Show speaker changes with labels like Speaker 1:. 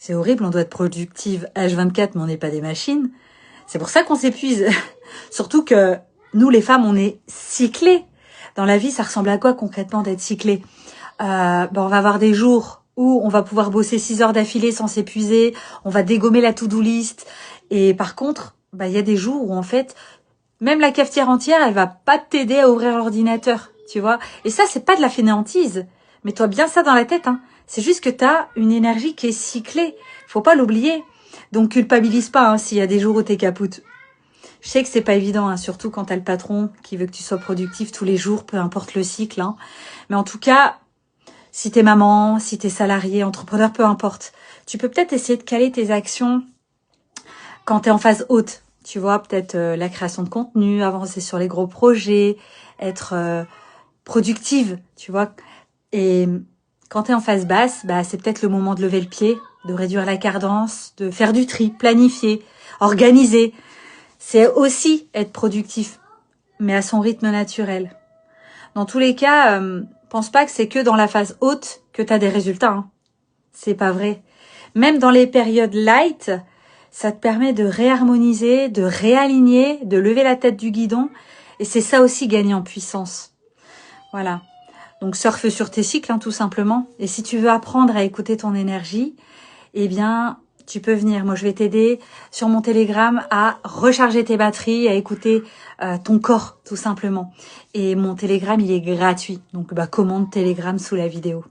Speaker 1: C'est horrible, on doit être productive H24, mais on n'est pas des machines. C'est pour ça qu'on s'épuise. Surtout que nous, les femmes, on est cyclées. Dans la vie, ça ressemble à quoi concrètement d'être cyclée? On va avoir des jours où on va pouvoir bosser 6 heures d'affilée sans s'épuiser, on va dégommer la to-do list. Et par contre, il y a des jours où en fait, même la cafetière entière, elle va pas t'aider à ouvrir l'ordinateur, tu vois. Et ça, c'est pas de la fainéantise. Mets-toi bien ça dans la tête, hein. C'est juste que tu as une énergie qui est cyclée. Faut pas l'oublier. Donc, culpabilise pas hein, s'il y a des jours où t'es capoute. Je sais que c'est pas évident, hein, surtout quand t'as le patron qui veut que tu sois productif tous les jours, peu importe le cycle. Hein. Mais en tout cas, si t'es maman, si t'es salarié, entrepreneur, peu importe. Tu peux peut-être essayer de caler tes actions quand t'es en phase haute. Tu vois, peut-être la création de contenu, avancer sur les gros projets, être productive, tu vois. Et quand tu es en phase basse, c'est peut-être le moment de lever le pied, de réduire la cadence, de faire du tri, planifier, organiser. C'est aussi être productif, mais à son rythme naturel. Dans tous les cas, pense pas que c'est que dans la phase haute que tu as des résultats. Hein. C'est pas vrai. Même dans les périodes light, ça te permet de réharmoniser, de réaligner, de lever la tête du guidon. Et c'est ça aussi gagner en puissance. Voilà. Donc, surfe sur tes cycles, hein, tout simplement. Et si tu veux apprendre à écouter ton énergie, eh bien, tu peux venir. Moi, je vais t'aider sur mon Telegram à recharger tes batteries, à écouter ton corps, tout simplement. Et mon Telegram, il est gratuit. Donc, commande Telegram sous la vidéo.